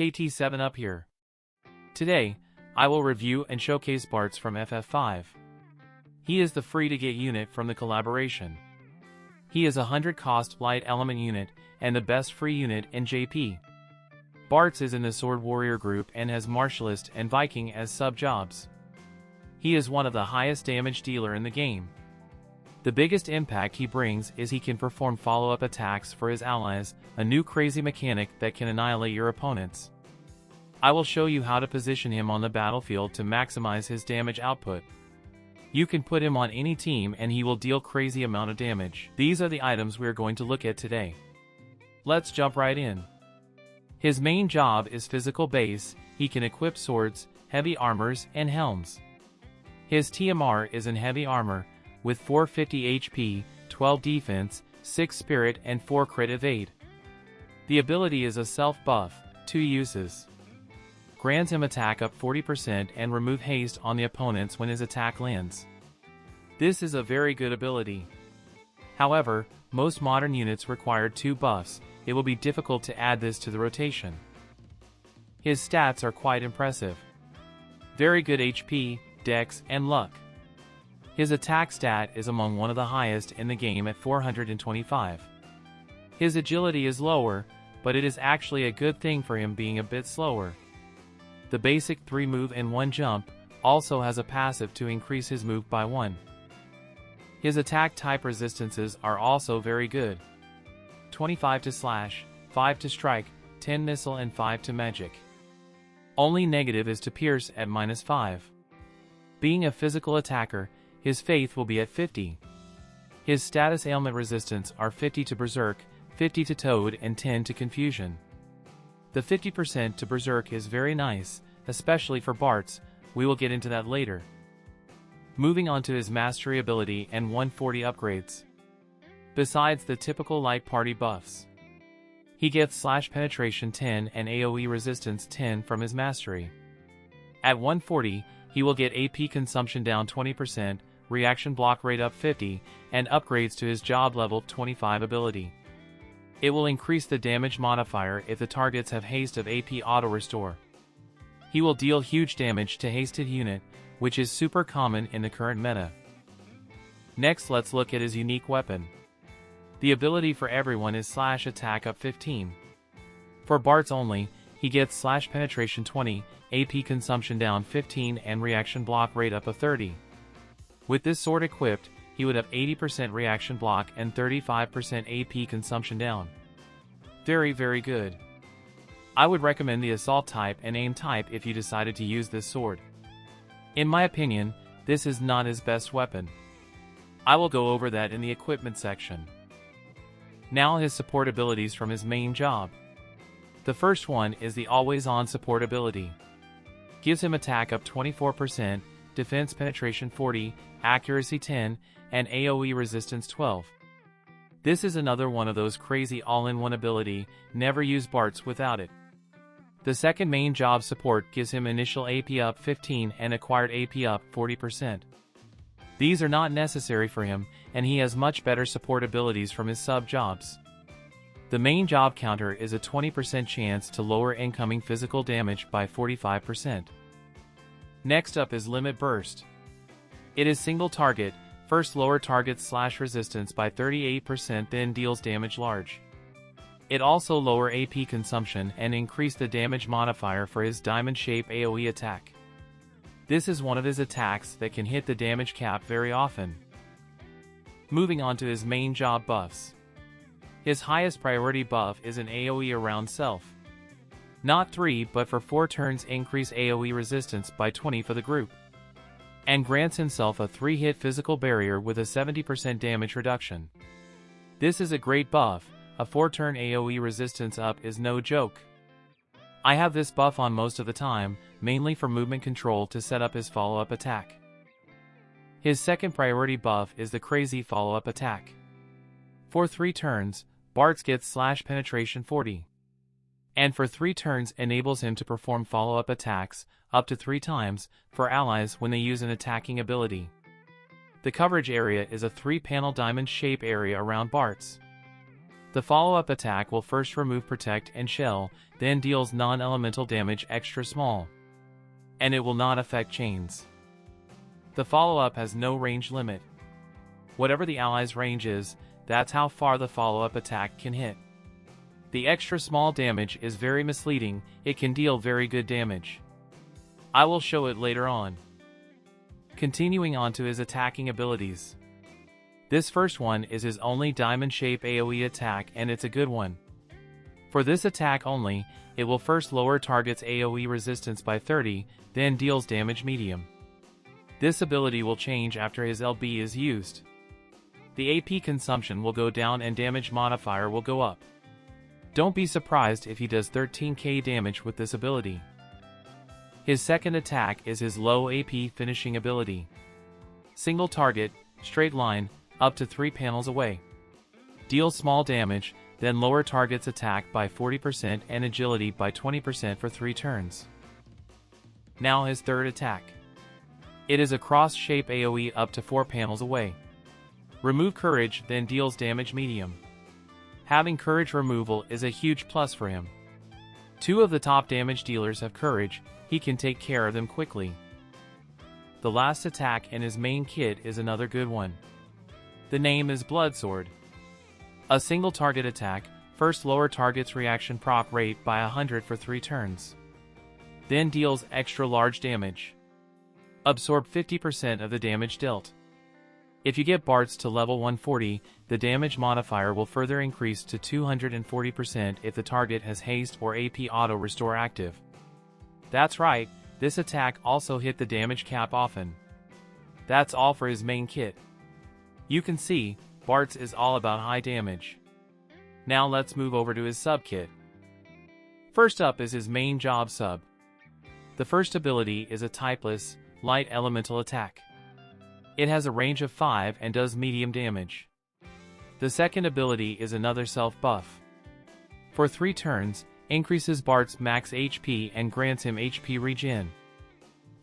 KT7 up here. Today, I will review and showcase Bartz from FF5. He is the free-to-get unit from the collaboration. He is a 100 cost light element unit and the best free unit in JP. Bartz is in the Sword Warrior group and has Martialist and Viking as sub-jobs. He is one of the highest damage dealer in the game. The biggest impact he brings is he can perform follow-up attacks for his allies, a new crazy mechanic that can annihilate your opponents. I will show you how to position him on the battlefield to maximize his damage output. You can put him on any team and he will deal crazy amount of damage. These are the items we are going to look at today. Let's jump right in. His main job is physical base. He can equip swords, heavy armors, and helms. His TMR is in heavy armor, with 450 HP, 12 defense, 6 spirit, and 4 crit evade. The ability is a self-buff, 2 uses. Grants him attack up 40% and remove haste on the opponents when his attack lands. This is a very good ability. However, most modern units require 2 buffs. It will be difficult to add this to the rotation. His stats are quite impressive. Very good HP, dex, and luck. His attack stat is among one of the highest in the game at 425. His agility is lower, but it is actually a good thing for him being a bit slower. The basic 3 move and 1 jump also has a passive to increase his move by 1. His attack type resistances are also very good. 25 to slash, 5 to strike, 10 missile and 5 to magic. Only negative is to pierce at -5. Being a physical attacker, his faith will be at 50. His status ailment resistance are 50 to berserk, 50 to toad and 10 to confusion. The 50% to berserk is very nice, especially for Bartz. We will get into that later. Moving on to his mastery ability and 140 upgrades. Besides the typical light party buffs, he gets slash penetration 10 and AoE resistance 10 from his mastery. At 140, he will get AP consumption down 20%, reaction block rate up 50, and upgrades to his job level 25 ability. It will increase the damage modifier if the targets have haste of AP auto restore. He will deal huge damage to hasted unit, which is super common in the current meta. Next, let's look at his unique weapon. The ability for everyone is slash attack up 15. For Bartz only, he gets slash penetration 20, AP consumption down 15 and reaction block rate up a 30. With this sword equipped, he would have 80% reaction block and 35% AP consumption down. Very good. I would recommend the assault type and aim type if you decided to use this sword. In my opinion, this is not his best weapon. I will go over that in the equipment section. Now his support abilities from his main job. The first one is the always-on support ability. Gives him attack up 24%, defense penetration 40, accuracy 10, and AoE resistance 12. This is another one of those crazy all-in-one ability, never use Bartz without it. The second main job support gives him initial AP up 15 and acquired AP up 40%. These are not necessary for him, and he has much better support abilities from his sub-jobs. The main job counter is a 20% chance to lower incoming physical damage by 45%. Next up is Limit Burst. It is single target, first lower target slash resistance by 38%, then deals damage large. It also lower AP consumption and increase the damage modifier for his diamond shape AoE attack. This is one of his attacks that can hit the damage cap very often. Moving on to his main job buffs. His highest priority buff is an AoE around self. Not 3 but for 4 turns increase AoE resistance by 20 for the group. And grants himself a 3-hit physical barrier with a 70% damage reduction. This is a great buff. A 4-turn AoE resistance up is no joke. I have this buff on most of the time, mainly for movement control to set up his follow-up attack. His second priority buff is the crazy follow-up attack. For 3 turns, Bartz gets slash penetration 40. And for 3 turns enables him to perform follow-up attacks, up to 3 times, for allies when they use an attacking ability. The coverage area is a 3-panel diamond shape area around Bartz. The follow-up attack will first remove Protect and Shell, then deals non-elemental damage extra small. And it will not affect chains. The follow-up has no range limit. Whatever the ally's range is, that's how far the follow-up attack can hit. The extra small damage is very misleading, it can deal very good damage. I will show it later on. Continuing on to his attacking abilities. This first one is his only diamond shape AoE attack and it's a good one. For this attack only, it will first lower target's AoE resistance by 30, then deals damage medium. This ability will change after his LB is used. The AP consumption will go down and damage modifier will go up. Don't be surprised if he does 13k damage with this ability. His second attack is his low AP finishing ability. Single target, straight line, up to 3 panels away. Deals small damage, then lower target's attack by 40% and agility by 20% for 3 turns. Now his third attack. It is a cross-shape AoE up to 4 panels away. Remove courage, then deals damage medium. Having courage removal is a huge plus for him. 2 of the top damage dealers have courage, he can take care of them quickly. The last attack in his main kit is another good one. The name is Bloodsword. A single target attack, first lower target's reaction proc rate by 100 for 3 turns. Then deals extra large damage. Absorb 50% of the damage dealt. If you get Bartz to level 140, the damage modifier will further increase to 240% if the target has haste or AP auto restore active. That's right, this attack also hit the damage cap often. That's all for his main kit. You can see, Bartz is all about high damage. Now let's move over to his sub kit. First up is his main job sub. The first ability is a typeless, light elemental attack. It has a range of 5 and does medium damage. The second ability is another self buff. For 3 turns, increases Bart's max HP and grants him HP regen.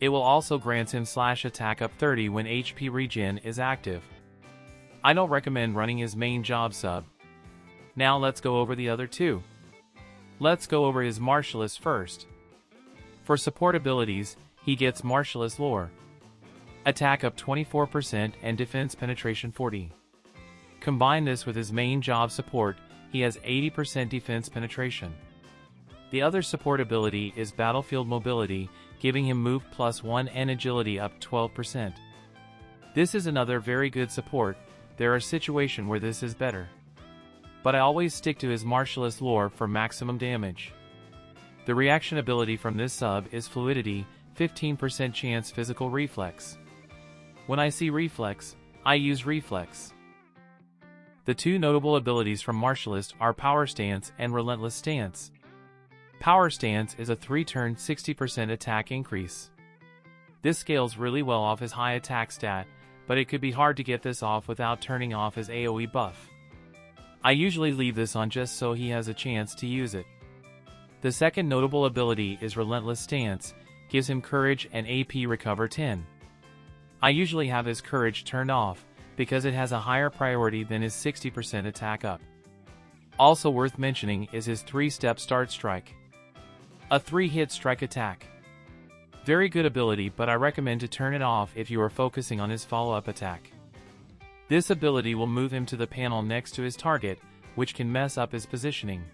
It will also grant him slash attack up 30 when HP regen is active. I don't recommend running his main job sub. Now let's go over the other 2. Let's go over his Martialist first. For support abilities, he gets Martialist lore. Attack up 24% and defense penetration 40. Combine this with his main job support, he has 80% defense penetration. The other support ability is Battlefield Mobility, giving him move +1 and agility up 12%. This is another very good support, there are situations where this is better. But I always stick to his Martialist lore for maximum damage. The reaction ability from this sub is Fluidity, 15% chance physical reflex. When I see reflex, I use reflex. The 2 notable abilities from Martialist are Power Stance and Relentless Stance. Power Stance is a 3-turn 60% attack increase. This scales really well off his high attack stat, but it could be hard to get this off without turning off his AoE buff. I usually leave this on just so he has a chance to use it. The second notable ability is Relentless Stance, gives him courage and AP recover 10. I usually have his courage turned off, because it has a higher priority than his 60% attack up. Also worth mentioning is his 3-step start strike. A 3-hit strike attack. Very good ability, but I recommend to turn it off if you are focusing on his follow-up attack. This ability will move him to the panel next to his target, which can mess up his positioning.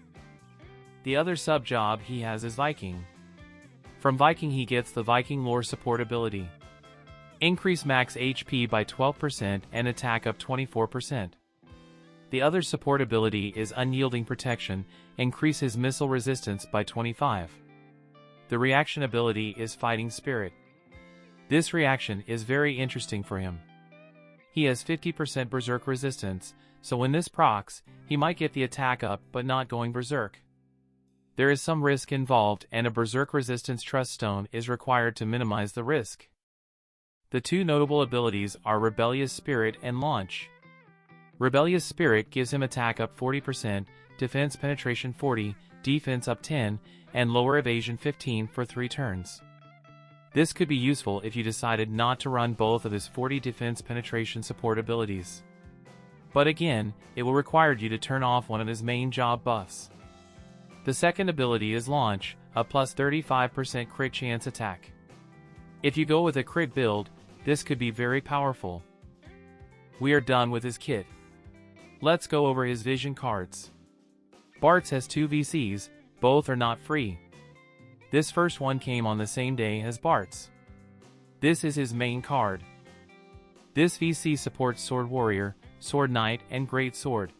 The other sub-job he has is Viking. From Viking he gets the Viking lore support ability. Increase max HP by 12% and attack up 24%. The other support ability is Unyielding Protection, increase his missile resistance by 25. The reaction ability is Fighting Spirit. This reaction is very interesting for him. He has 50% berserk resistance, so when this procs, he might get the attack up but not going berserk. There is some risk involved and a berserk resistance Truststone is required to minimize the risk. The 2 notable abilities are Rebellious Spirit and Launch. Rebellious Spirit gives him attack up 40%, defense penetration 40, defense up 10, and lower evasion 15 for 3 turns. This could be useful if you decided not to run both of his 40 defense penetration support abilities. But again, it will require you to turn off one of his main job buffs. The second ability is Launch, a plus 35% crit chance attack. If you go with a crit build, this could be very powerful. We are done with his kit. Let's go over his vision cards. Bartz has 2 VCs, both are not free. This first one came on the same day as Bartz. This is his main card. This VC supports Sword Warrior, Sword Knight, and Great Sword.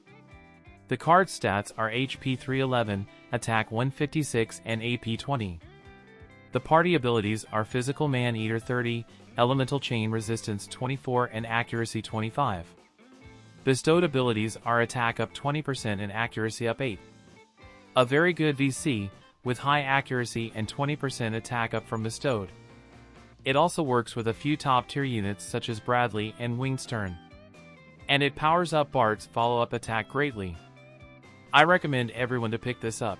The card stats are HP 311, Attack 156, and AP 20. The party abilities are Physical Man-Eater 30, Elemental Chain Resistance 24, and Accuracy 25. Bestowed abilities are Attack up 20% and Accuracy up 8. A very good VC, with high accuracy and 20% attack up from bestowed. It also works with a few top-tier units such as Bradley and Wingstern. And it powers up Bart's follow-up attack greatly. I recommend everyone to pick this up.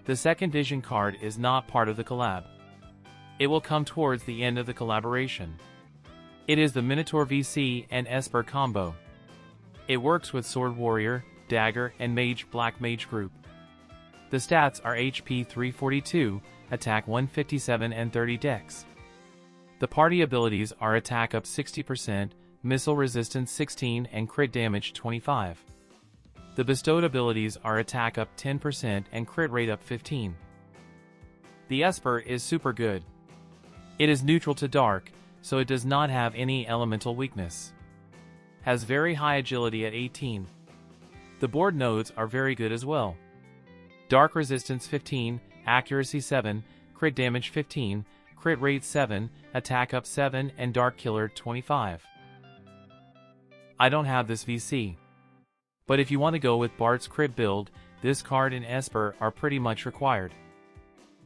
The second vision card is not part of the collab. It will come towards the end of the collaboration. It is the Minotaur VC and Esper combo. It works with Sword Warrior, Dagger, and Black Mage group. The stats are HP 342, Attack 157, and 30 Dex. The party abilities are Attack up 60%, Missile Resistance 16, and Crit Damage 25. The bestowed abilities are Attack up 10% and Crit Rate up 15. The Esper is super good. It is neutral to dark, so it does not have any elemental weakness. Has very high agility at 18. The board nodes are very good as well. Dark Resistance 15, Accuracy 7, Crit Damage 15, Crit Rate 7, Attack up 7, and Dark Killer 25. I don't have this VC. But if you want to go with Bart's crit build, this card and Esper are pretty much required.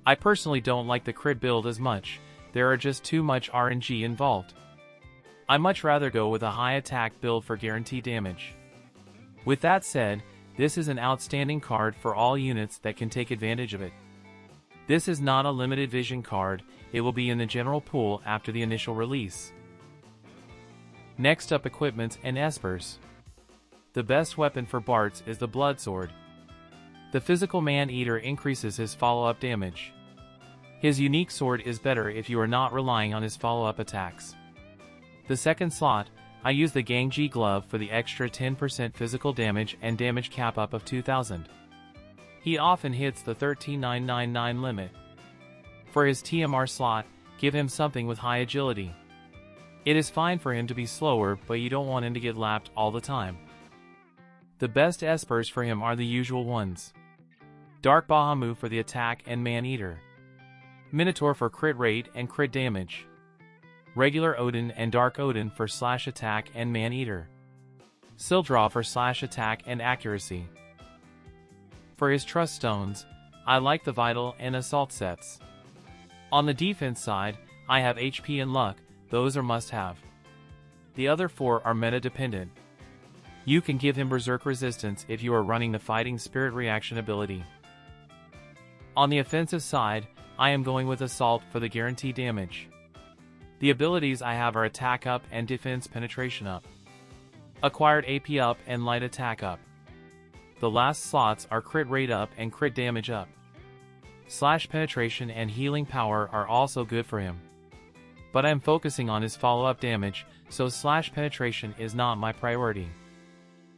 I personally don't like the crit build as much, there are just too much RNG involved. I much rather go with a high attack build for guaranteed damage. With that said, this is an outstanding card for all units that can take advantage of it. This is not a limited vision card, it will be in the general pool after the initial release. Next up, equipments and Espers. The best weapon for Bartz is the Blood Sword. The Physical Man-Eater increases his follow-up damage. His unique sword is better if you are not relying on his follow-up attacks. The second slot, I use the Gangji Glove for the extra 10% physical damage and damage cap up of 2000. He often hits the 13999 limit. For his TMR slot, give him something with high agility. It is fine for him to be slower, but you don't want him to get lapped all the time. The best Espers for him are the usual ones. Dark Bahamut for the attack and Man-Eater. Minotaur for crit rate and crit damage. Regular Odin and Dark Odin for slash attack and Man-Eater. Sildraw for slash attack and accuracy. For his Truststones, I like the Vital and Assault sets. On the defense side, I have HP and Luck, those are must-have. The other 4 are meta-dependent. You can give him Berserk Resistance if you are running the Fighting Spirit Reaction ability. On the offensive side, I am going with Assault for the guaranteed damage. The abilities I have are Attack Up and Defense Penetration Up. Acquired AP Up and Light Attack Up. The last slots are Crit Rate Up and Crit Damage Up. Slash Penetration and Healing Power are also good for him. But I am focusing on his follow-up damage, so Slash Penetration is not my priority.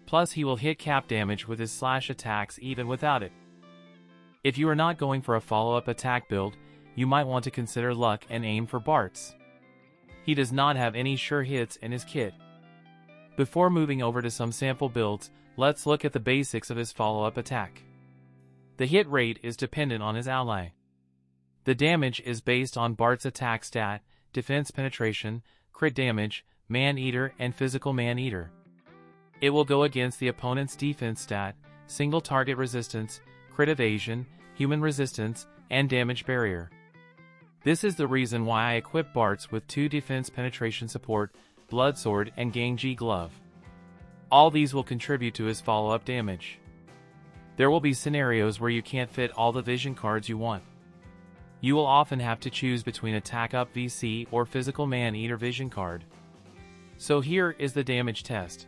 Plus he will hit cap damage with his slash attacks even without it. If you are not going for a follow-up attack build, you might want to consider Luck and aim for Bartz. He does not have any sure hits in his kit. Before moving over to some sample builds, let's look at the basics of his follow-up attack. The hit rate is dependent on his ally. The damage is based on Bart's attack stat, defense penetration, crit damage, Man-Eater, and Physical Man-Eater. It will go against the opponent's defense stat, single target resistance, crit evasion, human resistance, and damage barrier. This is the reason why I equip Bartz with 2 defense penetration support, Blood Sword, and Gangji Glove. All these will contribute to his follow-up damage. There will be scenarios where you can't fit all the vision cards you want. You will often have to choose between Attack Up VC or Physical Man-Eater vision card. So here is the damage test.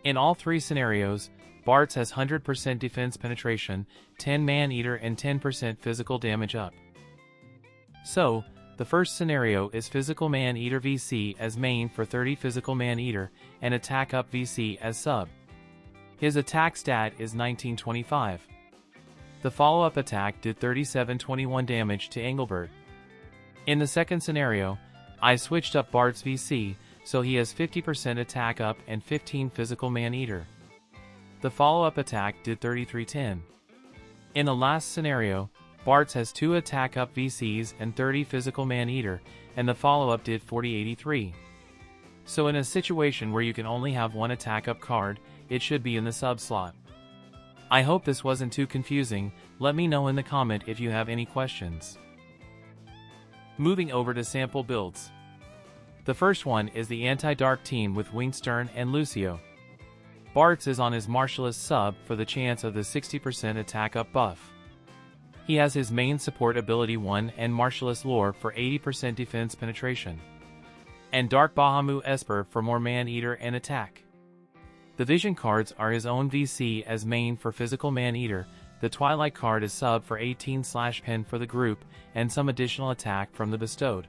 In all three scenarios, Bartz has 100% defense penetration, 10 man-eater and 10% physical damage up. So, the first scenario is Physical Man-Eater VC as main for 30 Physical Man-Eater and Attack Up VC as sub. His attack stat is 1925. The follow-up attack did 3721 damage to Engelbert. In the second scenario, I switched up Bartz VC, so he has 50% attack up and 15 Physical Man-Eater. The follow-up attack did 3310. In the last scenario, Bartz has 2 attack up VCs and 30 physical man-eater, and the follow-up did 4083. So in a situation where you can only have one attack up card, it should be in the sub slot. I hope this wasn't too confusing. Let me know in the comment if you have any questions. Moving over to sample builds. The first one is the anti-dark team with Wingstern and Lucio. Bartz is on his Martialist sub for the chance of the 60% attack up buff. He has his main support ability 1 and Martialist lore for 80% defense penetration. And Dark Bahamut Esper for more man-eater and attack. The vision cards are his own VC as main for physical man-eater, the Twilight card is sub for 18/pen for the group, and some additional attack from the bestowed.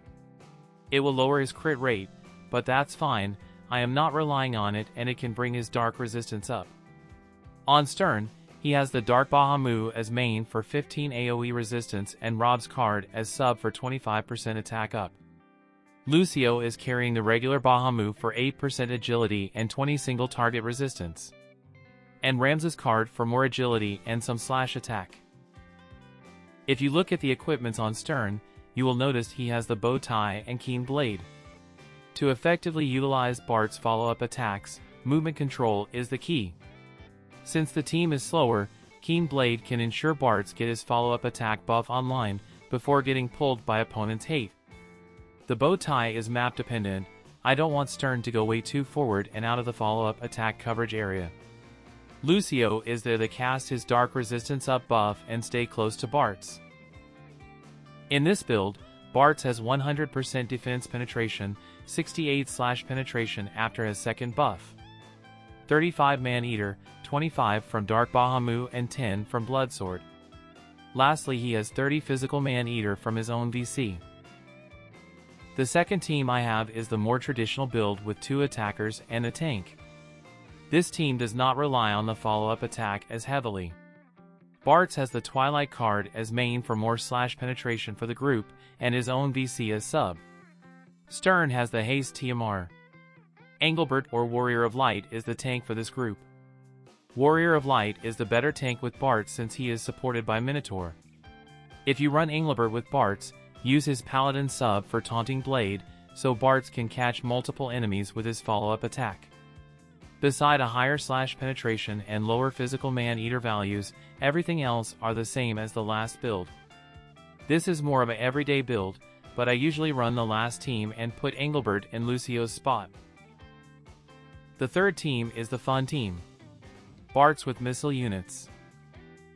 It will lower his crit rate, but that's fine, I am not relying on it and it can bring his dark resistance up. On Stern, he has the Dark Bahamut as main for 15 AoE resistance and Rob's card as sub for 25% attack up. Lucio is carrying the regular Bahamut for 8% agility and 20 single target resistance. And Ramses card for more agility and some slash attack. If you look at the equipments on Stern, you will notice he has the bow tie and keen blade. To effectively utilize Bart's follow-up attacks, movement control is the key. Since the team is slower, Keen Blade can ensure Bartz get his follow-up attack buff online before getting pulled by opponent's hate. The bow tie is map dependent. I don't want Stern to go way too forward and out of the follow-up attack coverage area. Lucio is there to cast his dark resistance up buff and stay close to Bartz. In this build, Bartz has 100% defense penetration, 68/penetration after his second buff. 35 man-eater, 25 from Dark Bahamut and 10 from Bloodsword. Lastly, he has 30 physical man-eater from his own VC. The second team I have is the more traditional build with 2 attackers and a tank. This team does not rely on the follow-up attack as heavily. Bartz has the Twilight card as main for more slash penetration for the group, and his own VC as sub. Stern has the Haste TMR. Engelbert or Warrior of Light is the tank for this group. Warrior of Light is the better tank with Bartz since he is supported by Minotaur. If you run Engelbert with Bartz, use his Paladin sub for Taunting Blade, so Bartz can catch multiple enemies with his follow-up attack. Beside a higher slash penetration and lower physical man-eater values, everything else are the same as the last build. This is more of an everyday build, but I usually run the last team and put Engelbert in Lucio's spot. The third team is the fun team. Bartz with missile units.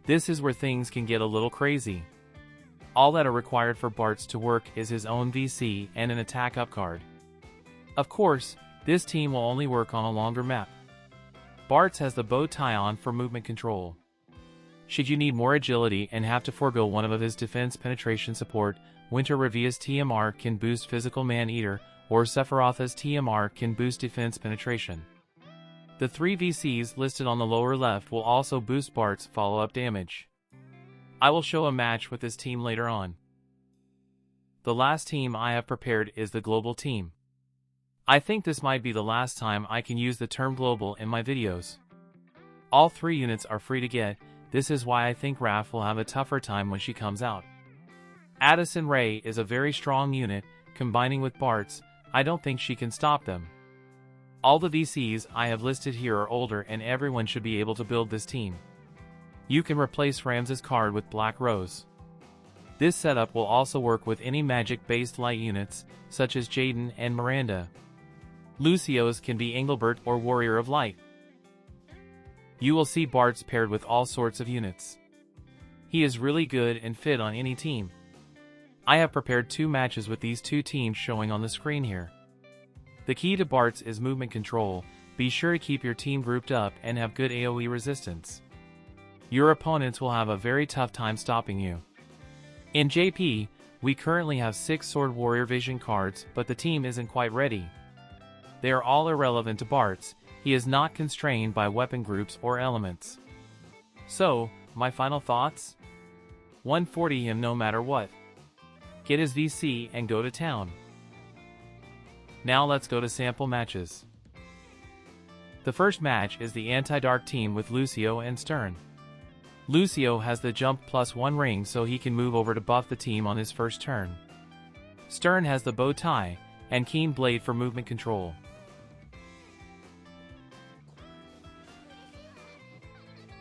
This is where things can get a little crazy. All that are required for Bartz to work is his own VC and an attack up card. Of course, this team will only work on a longer map. Bartz has the bow tie on for movement control. Should you need more agility and have to forego one of his defense penetration support, Winter Revia's TMR can boost physical man-eater, or Sephiroth's TMR can boost defense penetration. The 3 VCs listed on the lower left will also boost Bart's follow-up damage. I will show a match with this team later on. The last team I have prepared is the global team. I think this might be the last time I can use the term global in my videos. All 3 units are free to get, this is why I think Raph will have a tougher time when she comes out. addisonrae is a very strong unit, combining with Bartz, I don't think she can stop them. All the VCs I have listed here are older and everyone should be able to build this team. You can replace Ramses' card with Black Rose. This setup will also work with any magic-based light units, such as Jaden and Miranda. Lucio's can be Engelbert or Warrior of Light. You will see Bartz paired with all sorts of units. He is really good and fit on any team. I have prepared 2 matches with these 2 teams showing on the screen here. The key to Bartz is movement control, be sure to keep your team grouped up and have good AoE resistance. Your opponents will have a very tough time stopping you. In JP, we currently have 6 Sword Warrior Vision cards, but the team isn't quite ready. They are all irrelevant to Bartz. He is not constrained by weapon groups or elements. So, my final thoughts? 140 him no matter what. Get his VC and go to town. Now let's go to sample matches. The first match is the anti-dark team with Lucio and Stern. Lucio has the jump +1 ring so he can move over to buff the team on his first turn. Stern has the bow tie and keen blade for movement control.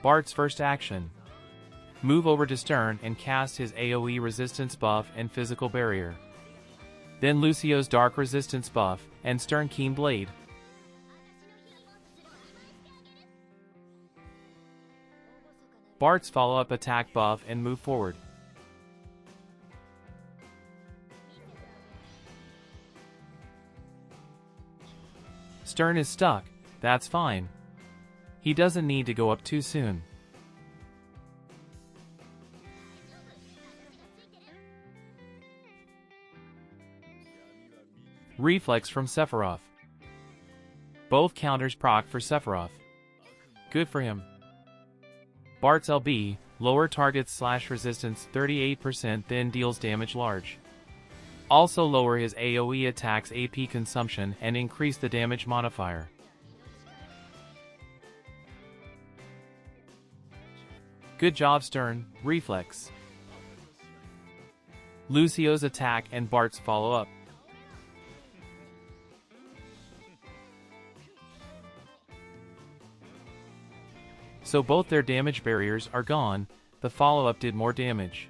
Bart's first action. Move over to Stern and cast his AoE resistance buff and physical barrier. Then Lucio's dark resistance buff and Stern keen blade. Bart's follow-up attack buff and move forward. Stern is stuck, that's fine. He doesn't need to go up too soon. Reflex from Sephiroth. Both counters proc for Sephiroth. Good for him. Bartz LB, lower target / resistance 38% then deals damage large. Also lower his AoE attacks AP consumption and increase the damage modifier. Good job Stern, reflex. Lucio's attack and Bart's follow-up. So both their damage barriers are gone, the follow-up did more damage.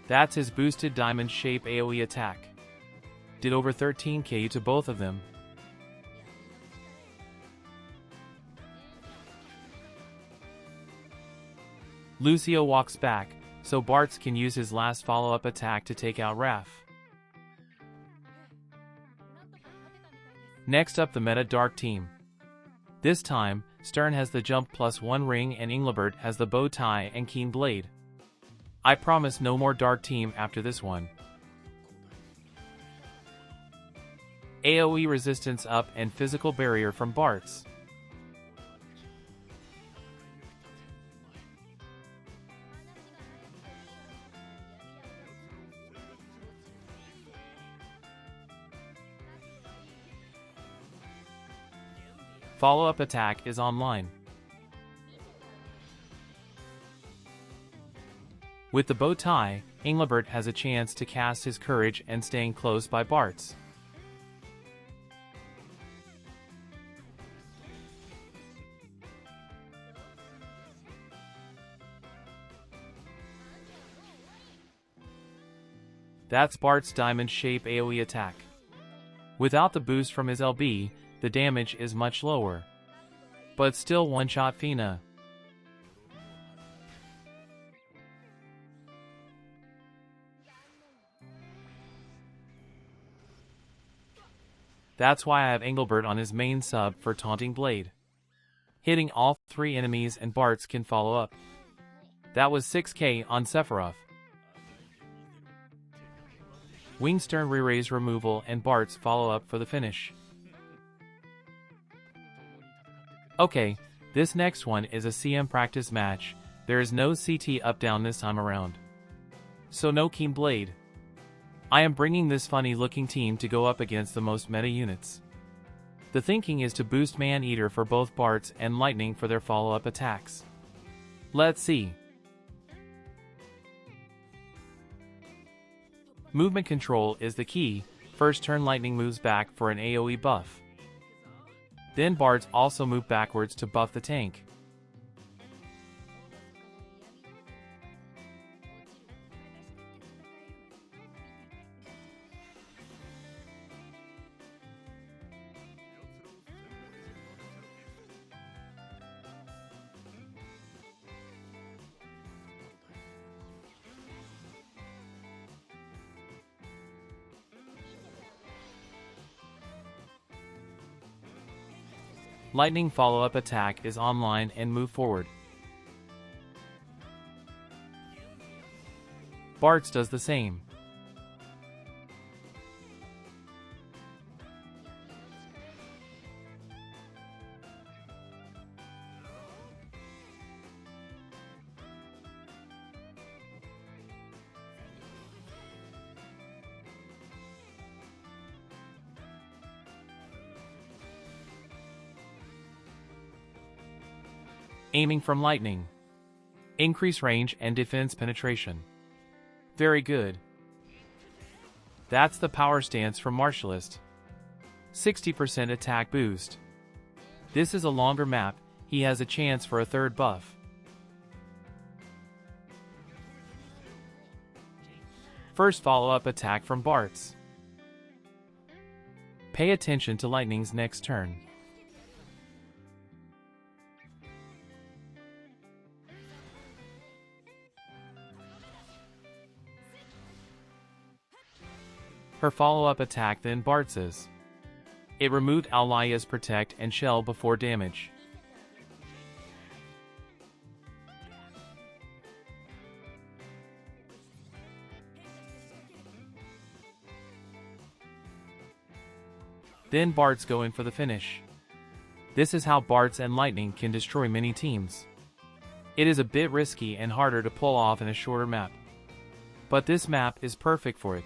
That's his boosted diamond shape AoE attack. Did over 13k to both of them. Lucio walks back, so Bartz can use his last follow-up attack to take out Raph. Next up the meta dark team. This time, Stern has the jump +1 ring and Engelbert has the bow tie and keen blade. I promise no more dark team after this one. AoE resistance up and physical barrier from Bartz. Follow-up attack is online. With the bow tie, Engelbert has a chance to cast his courage and staying close by Bartz. That's Bart's diamond shape AoE attack. Without the boost from his LB, the damage is much lower. But still one-shot Fina. That's why I have Engelbert on his main sub for Taunting Blade. Hitting all 3 enemies and Bartz can follow up. That was 6k on Sephiroth. Wingstern re-raise removal and Bartz follow up for the finish. Okay, this next one is a CM practice match. There is no CT up-down this time around. So no Keen Blade. I am bringing this funny looking team to go up against the most meta units. The thinking is to boost Man-Eater for both Bartz and Lightning for their follow-up attacks. Let's see. Movement control is the key. First turn Lightning moves back for an AoE buff. Then Bartz also move backwards to buff the tank. Lightning follow-up attack is online and move forward. Bartz does the same. Aiming from Lightning. Increase range and defense penetration. Very good. That's the power stance from Martialist. 60% attack boost. This is a longer map, he has a chance for a third buff. First follow-up attack from Bartz. Pay attention to Lightning's next turn. Her follow-up attack then Bartz's. It removed Allia's Protect and Shell before damage. Then Bartz go in for the finish. This is how Bartz and Lightning can destroy many teams. It is a bit risky and harder to pull off in a shorter map. But this map is perfect for it.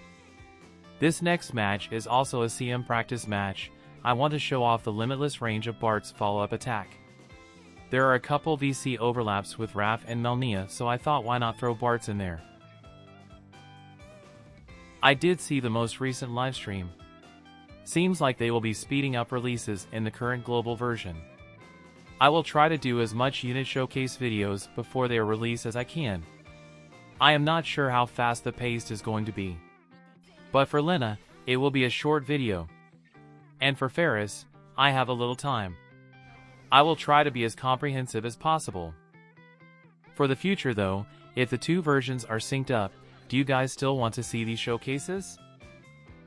This next match is also a CM practice match. I want to show off the limitless range of Bart's follow-up attack. There are a couple VC overlaps with Raph and Melnia, so I thought why not throw Bartz in there. I did see the most recent livestream. Seems like they will be speeding up releases in the current global version. I will try to do as much unit showcase videos before they are released as I can. I am not sure how fast the pace is going to be. But for Lenna, it will be a short video. And for Faris, I have a little time. I will try to be as comprehensive as possible. For the future though, if the two versions are synced up, do you guys still want to see these showcases?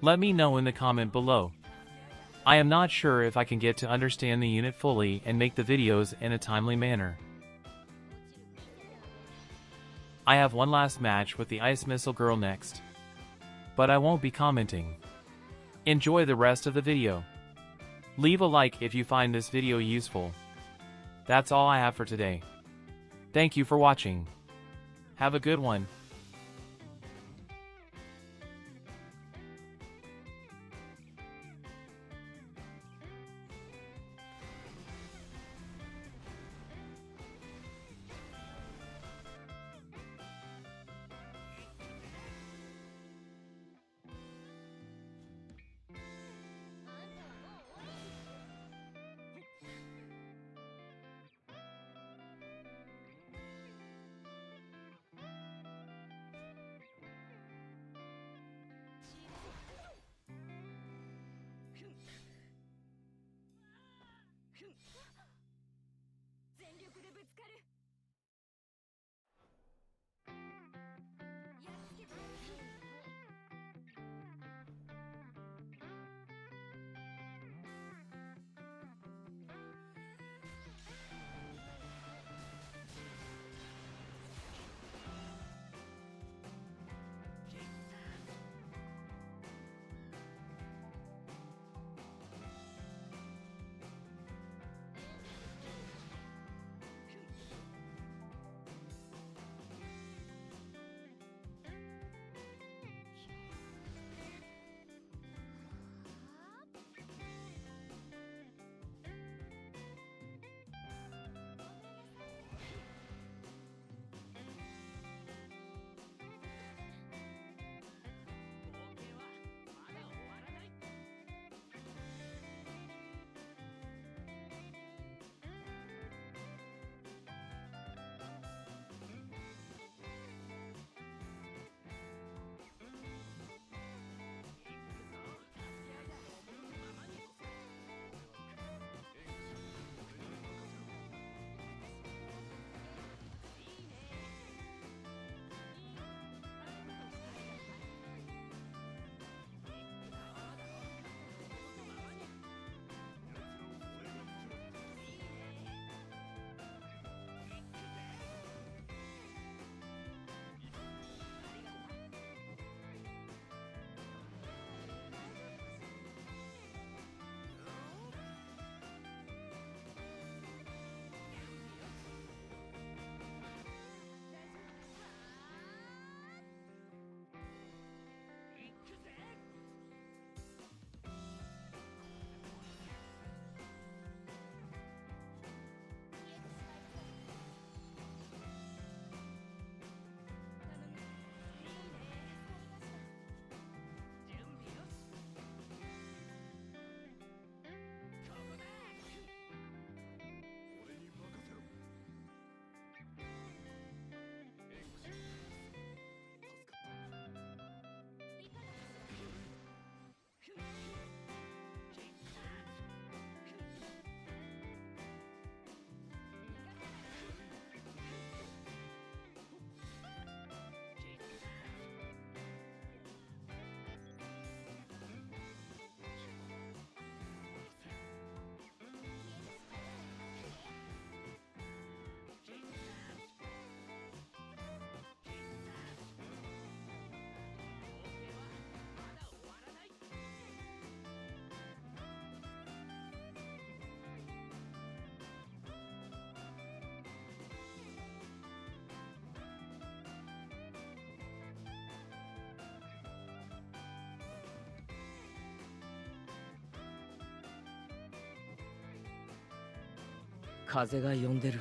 Let me know in the comment below. I am not sure if I can get to understand the unit fully and make the videos in a timely manner. I have one last match with the Ice Missile Girl next. But I won't be commenting. Enjoy the rest of the video. Leave a like if you find this video useful. That's all I have for today. Thank you for watching. Have a good one. 風が呼んでる。